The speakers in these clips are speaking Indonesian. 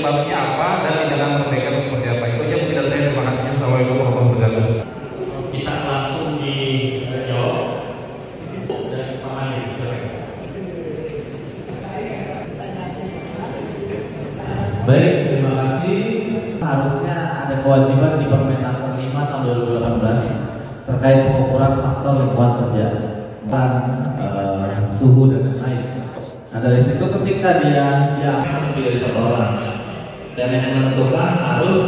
penyebabnya apa dan tindakan perbaikan seperti apa. Itu aja mungkin dari saya. Terima kasih. Assalamualaikum warahmatullahi wabarakatuh. Bisa langsung dijawab dari Pak Andi. Baik, terima kasih. Harusnya ada kewajiban di Permenaker 5 tahun 2018 terkait pengukuran faktor lingkungan kerja dan suhu dan lain-lain. Nah dari situ ketika dia lebih dari satu orang dan yang menentukan harus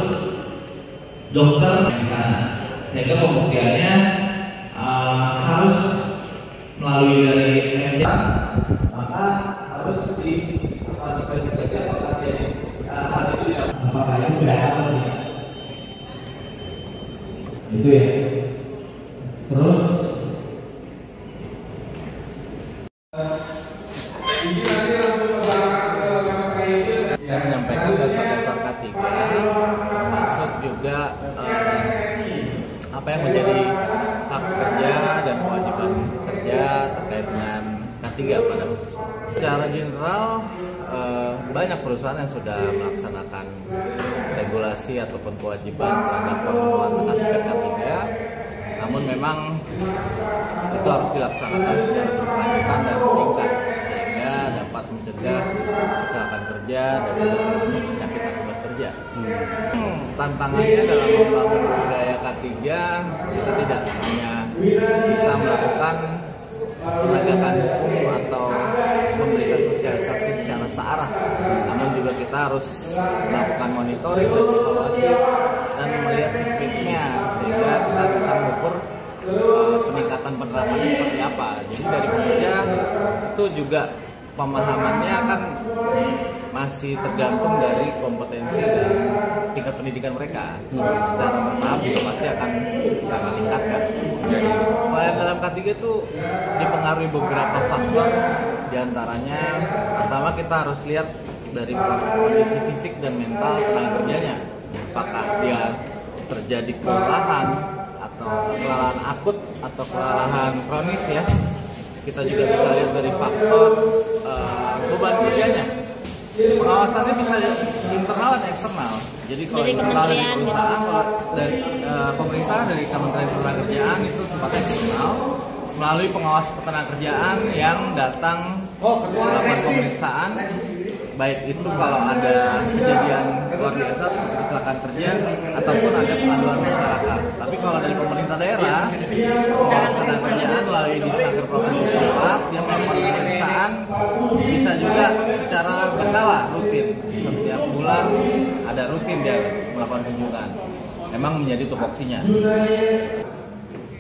dokter di sana, sehingga pembuktiannya harus melalui dari MJ, maka harus diinvestigasi apakah jadi hal itu tidak, apakah itu tidak atau tidak. Itu ya. Terus saya menyampaikan dasar-dasar K3, termasuk juga apa yang menjadi hak kerja dan kewajiban kerja terkait dengan K3 pada khususnya. Secara general banyak perusahaan yang sudah melaksanakan regulasi ataupun kewajiban terhadap pemenuhan aspek K3, namun memang itu harus dilaksanakan secara berkelanjutan dan meningkat sehingga dapat mencegah kecelakaan kerja dan termasuk penyakit akibat kerja. Tantangannya dalam membangun budaya K3, kita tidak hanya bisa melakukan penegakan hukum atau memberikan sosialisasi secara searah, namun juga kita harus melakukan monitoring dan evaluasi dan melihat efeknya sehingga kita bisa mengukur peningkatan penerapannya seperti apa. Jadi dari pekerja itu juga pemahamannya kan masih tergantung dari kompetensi dan tingkat pendidikan mereka. Secara bertahap juga pasti akan meningkatkan. Pelayanan dalam K3 itu dipengaruhi beberapa faktor, diantaranya pertama kita harus lihat dari kondisi fisik dan mental tenaga kerjanya. Apakah dia terjadi kelelahan atau kelelahan akut atau kelelahan kronis ya. Kita juga bisa lihat dari faktor beban kerjanya. Pengawasannya bisa internal dan eksternal. Jadi kalau internal dari perusahaan, kalau dari pemerintah, dari Kementerian Ketenagakerjaan itu sifatnya eksternal melalui pengawas ketenagakerjaan yang datang melakukan pemeriksaan, baik itu kalau ada kejadian luar biasa seperti kecelakaan kerja ataupun ada pengaduan masyarakat. Tapi kalau dari pemerintah daerah, pengawas ketenagakerjaan melalui Disnaker Provinsi setempat, dia melakukan pemeriksaan bisa juga secara berkala, rutin. Setiap bulan ada rutin dia melakukan kunjungan. Memang menjadi tupoksinya.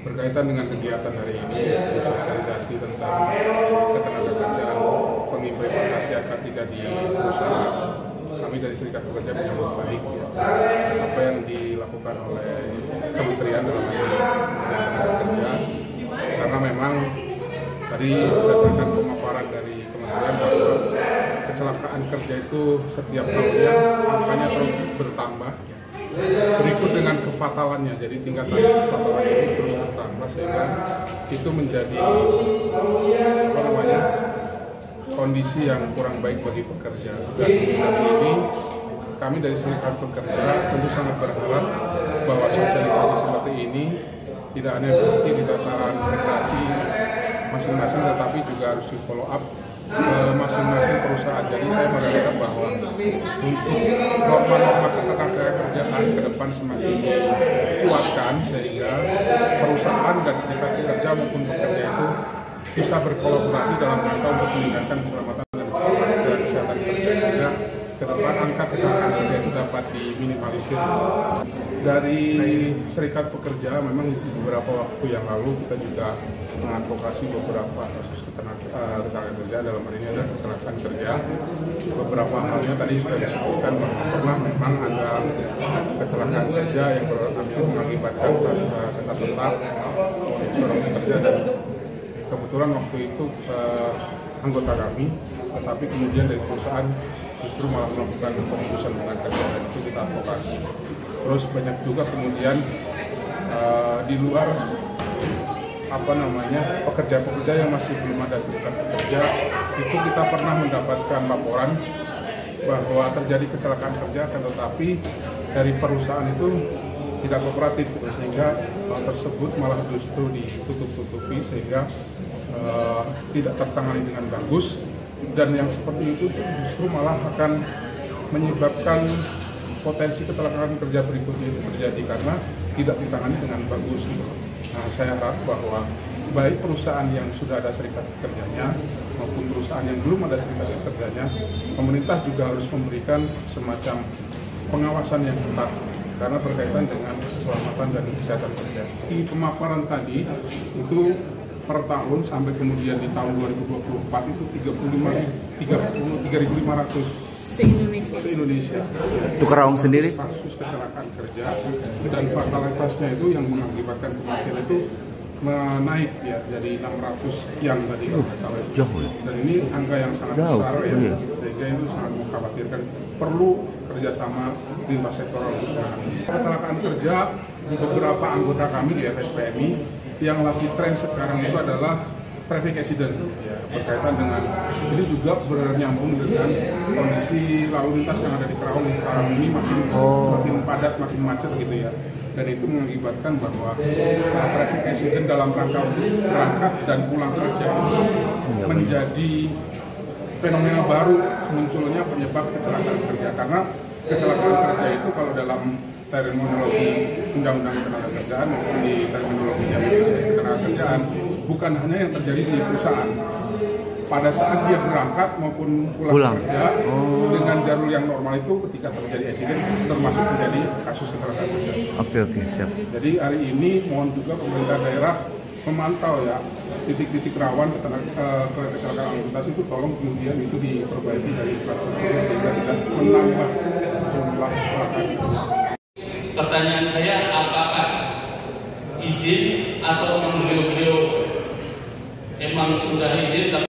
Berkaitan dengan kegiatan hari ini, sosialisasi tentang ketenagakerjaan pengimplementasi K3 di perusahaan, kami dari Serikat Pekerja menyambut baik apa yang dilakukan oleh Kementerian dalam hal ini Ketenagakerjaan, karena memang tadi berdasarkan pemaparan dari Kementerian bahwa kecelakaan kerja itu setiap tahunnya angkanya terus bertambah. Berikut dengan kefatalannya, jadi tingkatan kefatalannya itu terus bertambah sehingga itu menjadi kondisi yang kurang baik bagi pekerja. Dan hari ini kami dari Serikat Pekerja tentu sangat berharap bahwa sosialisasi seperti ini tidak hanya berhenti di tataran federasi masing-masing, tetapi juga harus di follow up masing-masing perusahaan. Jadi saya berharap bahwa untuk norma-norma ketenagakerjaan ke depan semakin dikuatkan sehingga perusahaan dan serikat pekerja maupun pekerja itu bisa berkolaborasi dalam rangka untuk meningkatkan keselamatan dan kesehatan kerja sehingga ke depan angka kecelakaan kerja itu dapat diminimalisir. Dari Serikat Pekerja memang beberapa waktu yang lalu kita juga mengadvokasi beberapa kasus ketenaga kerja, dalam hal ini ada kecelakaan kerja. Beberapa halnya tadi sudah disebutkan bahwa pernah memang ada kecelakaan kerja yang mengakibatkan tetap seorang pekerja, dan kebetulan waktu itu anggota kami, tetapi kemudian dari perusahaan justru malah melakukan pemutusan hubungan kerja, dan itu kita advokasi. Terus banyak juga kemudian di luar pekerja-pekerja yang masih belum ada serikat pekerja, itu kita pernah mendapatkan laporan bahwa terjadi kecelakaan kerja, tetapi dari perusahaan itu tidak kooperatif, gitu, sehingga hal tersebut malah justru ditutup-tutupi sehingga tidak tertangani dengan bagus, dan yang seperti itu justru malah akan menyebabkan potensi kecelakaan kerja berikutnya itu terjadi karena tidak ditangani dengan bagus. Gitu. Nah, saya harap bahwa baik perusahaan yang sudah ada serikat kerjanya maupun perusahaan yang belum ada serikat kerjanya, pemerintah juga harus memberikan semacam pengawasan yang ketat karena berkaitan dengan keselamatan dan kesehatan kerja. Di pemaparan tadi itu per tahun sampai kemudian di tahun 2024 itu 3.500 se-Indonesia. Untuk Karawang sendiri? Kasus kecelakaan kerja dan fatalitasnya itu yang mengakibatkan kematian itu menaik ya dari 600 sekian tadi kalau nggak salah. Jauh ya? Dan ini angka yang sangat besar ya, iya. sehingga itu sangat mengkhawatirkan. Perlu kerjasama lintas sektoral. Kecelakaan kerja beberapa anggota kami di FSPMI yang lagi tren sekarang itu adalah traffic accident ya, berkaitan dengan ini juga bernyambung dengan kondisi lalu lintas yang ada di Karawang sekarang ini makin padat, makin macet gitu ya, dan itu mengakibatkan bahwa traffic accident dalam rangka untuk berangkat dan pulang kerja ini menjadi fenomena baru munculnya penyebab kecelakaan kerja, karena kecelakaan kerja itu kalau dalam terminologi Undang-Undang Ketenagakerjaan maupun di terminologi Ketenagakerjaan bukan hanya yang terjadi di perusahaan. Pada saat dia berangkat maupun pulang kerja dengan jalur yang normal itu ketika terjadi insiden termasuk terjadi kasus kecelakaan kerja. Oke, siap. Jadi hari ini mohon juga pemerintah daerah memantau ya titik-titik rawan kecelakaan lalu lintas itu, tolong kemudian itu diperbaiki dari infrastruktur sehingga tidak menambah jumlah kecelakaan. Pertanyaan saya, apakah izin atau beliau-beliau emang sudah izin?